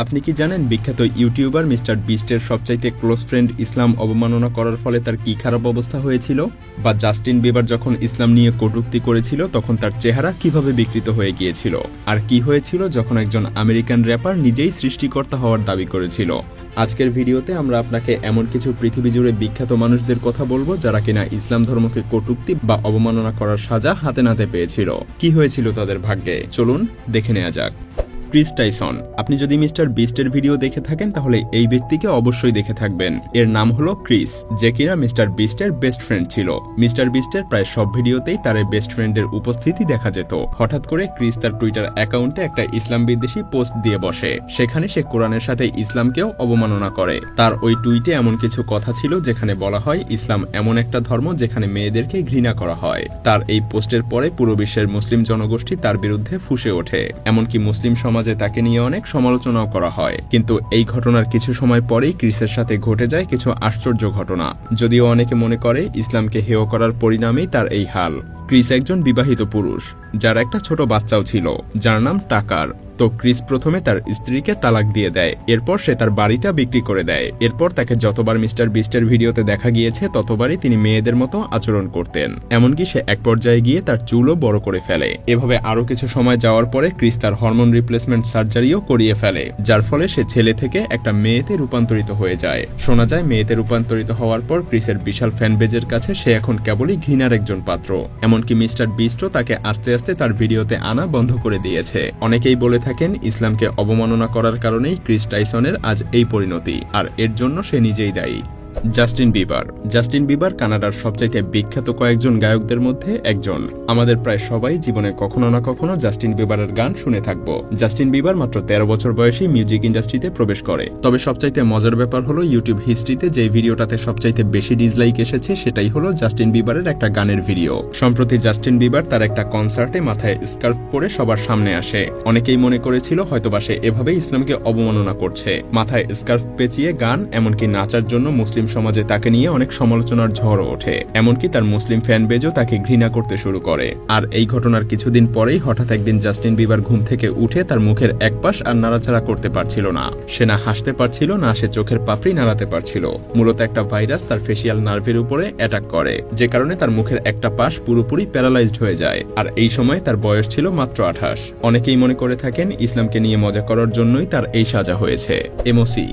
আপনি কি জানেন বিখ্যাত ইউটিউবার মিস্টার বিস্টের সবচাইতে ক্লোজ ফ্রেন্ড ইসলাম অবমাননা করার ফলে তার কি খারাপ অবস্থা হয়েছিল? বা জাস্টিন বিবার যখন ইসলাম নিয়ে কটূক্তি করেছিল তখন তার চেহারা কিভাবে বিকৃত হয়ে গিয়েছিল? আর কি হয়েছিল যখন একজন আমেরিকান র্যাপার নিজেই সৃষ্টিকর্তা হওয়ার দাবি করেছিল? আজকের ভিডিওতে আমরা আপনাকে এমন কিছু পৃথিবী জুড়ে বিখ্যাত মানুষদের কথা বলবো যারা কিনা ইসলাম ধর্মকে কটূক্তি বা অবমাননা করার সাজা হাতে নাতে পেয়েছিল। কি হয়েছিল তাদের ভাগ্যে, চলুন দেখে নেওয়া যাক। Chris Tyson. আপনি যদি মিস্টার বিস্টের ভিডিও দেখে থাকেন তাহলে এই ব্যক্তিকে অবশ্যই দেখে থাকবেন। এর নাম হলো ক্রিস, যে কিনা মিস্টার বিস্টের বেস্ট ফ্রেন্ড ছিল। মিস্টার বিস্টের প্রায় সব ভিডিওতেই তার এই বেস্ট ফ্রেন্ডের উপস্থিতি দেখা যেত। হঠাৎ করে ক্রিস তার টুইটার অ্যাকাউন্টে একটা ইসলাম বিদ্বেষী পোস্ট দিয়ে বসে। সেখানে সে কোরআনের সাথে ইসলামকেও অবমাননা করে। তার ওই টুইটে এমন কিছু কথা ছিল যেখানে বলা হয় ইসলাম এমন একটা ধর্ম যেখানে মেয়েদেরকে ঘৃণা করা হয়। তার এই পোস্টের পরে পুরো বিশ্বের মুসলিম জনগোষ্ঠী তার বিরুদ্ধে ফুঁসে ওঠে। এমনকি মুসলিম সমাজে তাকে নিয়ে অনেক সমালোচনাও করা হয়। কিন্তু এই ঘটনার কিছু সময় পরেই ক্রিসের সাথে ঘটে যায় কিছু আশ্চর্য ঘটনা। যদিও অনেকে মনে করে ইসলামকে হেয় করার পরিণামেই তার এই হাল। ক্রিস একজন বিবাহিত পুরুষ যার একটা ছোট বাচ্চাও ছিল, যার নাম টাকার। তো ক্রিস প্রথমে তার স্ত্রীকে তালাক দিয়ে দেয়। এরপর সে তার বাড়িটা বিক্রি করে দেয়। এরপর তাকে যতবার মিস্টার বিস্টের ভিডিওতে দেখা গিয়েছে ততবারই তিনি মেয়েদের মতো আচরণ করতেন। এমনকি সে এক পর্যায়ে গিয়ে তার চুলও বড় করে ফেলে। এভাবে আরো কিছু সময় যাওয়ার পরে ক্রিস তার হরমোন রিপ্লেসমেন্ট সার্জারিও করিয়ে ফেলে, যার ফলে সে ছেলে থেকে একটা মেয়েতে রূপান্তরিত হয়ে যায়। শোনা যায় মেয়েতে রূপান্তরিত হওয়ার পর ক্রিসের বিশাল ফ্যান বেজের কাছে সে এখন কেবলই ঘৃণার একজন পাত্র। এমনকি মিস্টার বিস্টও তাকে আস্তে আস্তে তার ভিডিওতে আনা বন্ধ করে দিয়েছে। অনেকেই বলে থাকেন ইসলামকে অবমাননা করার কারণেই ক্রিস টাইসনের আজ এই পরিণতি, আর এর জন্য সে নিজেই দায়ী। Justin Bieber. জাস্টিন বিবার কানাডার সবচাইতে বিখ্যাত কয়েকজন গায়কদের মধ্যে একজন। আমাদের প্রায় সবাই জীবনে কখনো না কখনো জাস্টিন বিবারের গান শুনে থাকবো। জাস্টিন বিবার মাত্র 13 বছর বয়সে মিউজিক ইন্ডাস্ট্রিতে প্রবেশ করে। তবে সবচাইতে মজার ব্যাপার হলো ইউটিউব হিস্ট্রিতে যে ভিডিওটাতে সবচাইতে বেশি ডিসলাইক এসেছে সেটাই হলো জাস্টিন বিবারের একটা গানের ভিডিও। সম্প্রতি জাস্টিন বিবার তার একটা কনসার্টে মাথায় স্কার্ফ পরে সবার সামনে আসে। অনেকেই মনে করেছিল হয়তোবা সে এভাবে ইসলামকে অবমাননা করছে। মাথায় স্কার্ফ পেঁচিয়ে গান, এমনকি নাচার জন্য মুসলিম সমাজে তাকে নিয়ে অনেক সমালোচনার ঝড় ওঠে। এমনকি তার মুসলিম ফ্যান বেজও তাকে ঘৃণা করতে শুরু করে। আর এই ঘটনার কিছুদিন পরেই হঠাৎ একদিন জাস্টিন বিবার ঘুম থেকে উঠে তার মুখের এক পাশ আর নাড়াচাড়া করতে পারছিল না। সে না হাসতে পারছিল না সে চোখের পাপড়ি নাড়াতে পারছিল। মূলত একটা ভাইরাস তার ফেসিয়াল নার্ভের উপরে অ্যাটাক করে, যে কারণে তার মুখের একটা পাশ পুরোপুরি প্যারালাইজড হয়ে যায়। আর এই সময় তার বয়স ছিল মাত্র 28। অনেকেই মনে করে থাকেন ইসলামকে নিয়ে মজা করার জন্যই তার এই সাজা হয়েছে। এমওসি।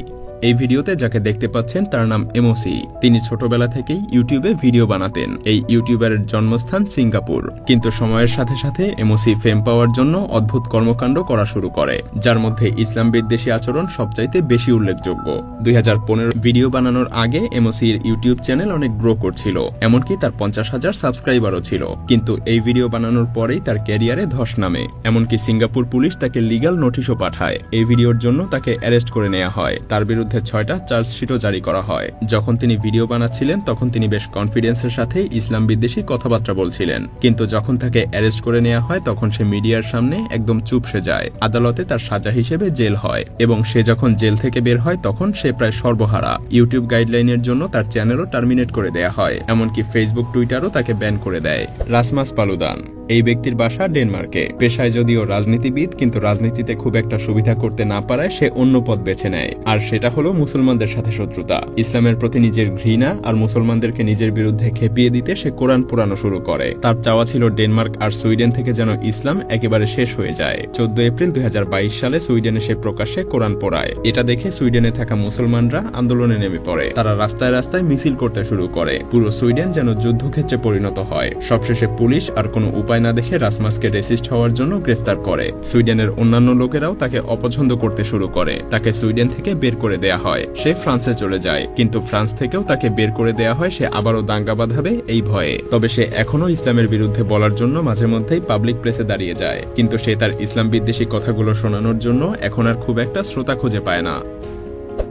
এই ভিডিওতে যাকে দেখতে পাচ্ছেন তার নাম এমওসি। তিনি ছোটবেলা থেকেই ইউটিউবে ভিডিও বানাতেন। এই ইউটিউবারের জন্মস্থান সিঙ্গাপুর। কিন্তু সময়ের সাথে সাথে এমওসি ফেম পাওয়ার জন্য অদ্ভুত কর্মকাণ্ড করা শুরু করে, যার মধ্যে ইসলাম বিদ্বেষী আচরণ সবচাইতে বেশি উল্লেখযোগ্য। 2015 ভিডিও বানানোর আগে এমওসির ইউটিউব চ্যানেল অনেক গ্রো করছিল, এমনকি তার 50,000 সাবস্ক্রাইবারও ছিল। কিন্তু এই ভিডিও বানানোর পরেই তার ক্যারিয়ারে ধস নামে। এমনকি সিঙ্গাপুর পুলিশ তাকে লিগ্যাল নোটিশও পাঠায়। এই ভিডিওর জন্য তাকে অ্যারেস্ট করে নেওয়া হয়। তার বিরুদ্ধে 6টা চার্জশিটও জারি করা হয়। যখন তিনি ভিডিও বানাচ্ছিলেন তখন তিনি বেশ কনফিডেন্সের সাথে ইসলাম বিদ্বেষী কথাবার্তা বলছিলেন। কিন্তু যখন তাকে অ্যারেস্ট করে নেওয়া হয় তখন সে মিডিয়ার সামনে একদম চুপসে যায়। আদালতে তার সাজা হিসেবে জেল হয়, এবং সে যখন জেল থেকে বের হয় তখন সে প্রায় সর্বহারা। ইউটিউব গাইডলাইনের জন্য তার চ্যানেলও টার্মিনেট করে দেয়া হয়। এমনকি ফেসবুক, টুইটারও তাকে ব্যান করে দেয়। রাসমাস পালুদান। এই ব্যক্তির বাসা ডেনমার্কে। পেশায় যদিও রাজনীতিবিদ, কিন্তু রাজনীতিতে খুব একটা সুবিধা করতে না পারায় সে অন্য পথ বেছে নেয়। আর সেটা হলো মুসলমানদের সাথে শত্রুতা। ইসলামের প্রতি নিজের ঘৃণা আর মুসলমানদেরকে নিজের বিরুদ্ধে খেপিয়ে দিতে সে কোরআন পোড়ানো শুরু করে। তার চাওয়া ছিল ডেনমার্ক আর সুইডেন থেকে যেন ইসলাম একেবারে শেষ হয়ে যায়। 14 এপ্রিল 2022 সালে সুইডেনে সে প্রকাশ্যে কোরআন পোড়ায়। এটা দেখে সুইডেনে থাকা মুসলমানরা আন্দোলনে নেমে পড়ে। তারা রাস্তায় রাস্তায় মিছিল করতে শুরু করে। পুরো সুইডেন যেন যুদ্ধক্ষেত্রে পরিণত হয়। সবশেষে পুলিশ আর কোনো উপায় না দেখে রাসমাসকে রেসিস্ট হওয়ার জন্য গ্রেফতার করে। সুইডেনের অন্যান্য লোকেরাও তাকে অপছন্দ করতে শুরু করে। তাকে সুইডেন থেকে বের করে দেয়া হয়। সে ফ্রান্সে চলে যায়, কিন্তু ফ্রান্স থেকেও তাকে বের করে দেয়া হয় সে আবারও দাঙ্গা বাঁধাবে এই ভয়ে। তবে সে এখনো ইসলামের বিরুদ্ধে বলার জন্য মাঝে মধ্যেই পাবলিক প্লেসে দাঁড়িয়ে যায়, কিন্তু সে তার ইসলাম বিদ্বেষী কথাগুলো শোনানোর জন্য এখন আর খুব একটা শ্রোতা খুঁজে পায় না।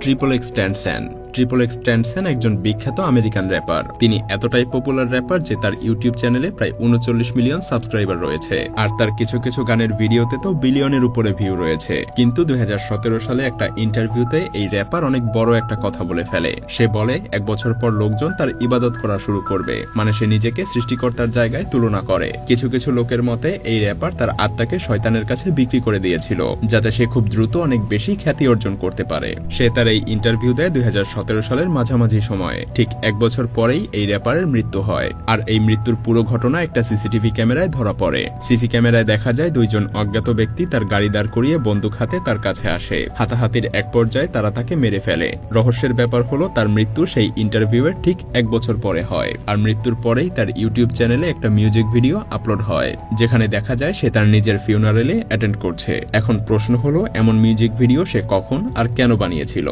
XXXTentacion. XXXTentacion একজন বিখ্যাত আমেরিকান র্যাপার। তিনি এতটাই পপুলার র্যাপার যে তার ইউটিউব চ্যানেলে প্রায় 39 মিলিয়ন সাবস্ক্রাইবার রয়েছে, আর তার কিছু কিছু গানের ভিডিওতে তো বিলিয়নের উপরে ভিউ রয়েছে। কিন্তু 2017 সালে একটা ইন্টারভিউতে এই র্যাপার অনেক বড় একটা কথা বলে ফেলে। সে বলে 1 বছর পর লোকজন তার ইবাদত করা শুরু করবে, মানে সে নিজেকে সৃষ্টিকর্তার জায়গায় তুলনা করে। কিছু কিছু লোকের মতে এই র্যাপার তার আত্মাকে শয়তানের কাছে বিক্রি করে দিয়েছিল, যাতে সে খুব দ্রুত অনেক বেশি খ্যাতি অর্জন করতে পারে। সে তার এই ইন্টারভিউ দেয় 2017 সালের মাঝামাঝি সময়ে। ঠিক 1 বছর পরেই এই র্যাপারের মৃত্যু হয়, আর এই মৃত্যুর পুরো ঘটনা একটা সিসিটিভি ক্যামেরায় ধরা পড়ে। সিসি ক্যামেরায় দেখা যায় 2 জন অজ্ঞাত ব্যক্তি তার গাড়ি দাঁড় করিয়ে বন্দুক হাতে তার কাছে আসে। হাতাহাতির এক পর্যায়ে তারা তাকে মেরে ফেলে। রহস্যের ব্যাপার হলো তার মৃত্যু সেই ইন্টারভিউয়ের ঠিক 1 বছর পরে হয়, আর মৃত্যুর পরেই তার ইউটিউব চ্যানেলে একটা মিউজিক ভিডিও আপলোড হয়, যেখানে দেখা যায় সে তার নিজের ফিউনারেলে অ্যাটেন্ড করছে। এখন প্রশ্ন হলো, এমন মিউজিক ভিডিও সে কখন আর কেন বানিয়েছিল?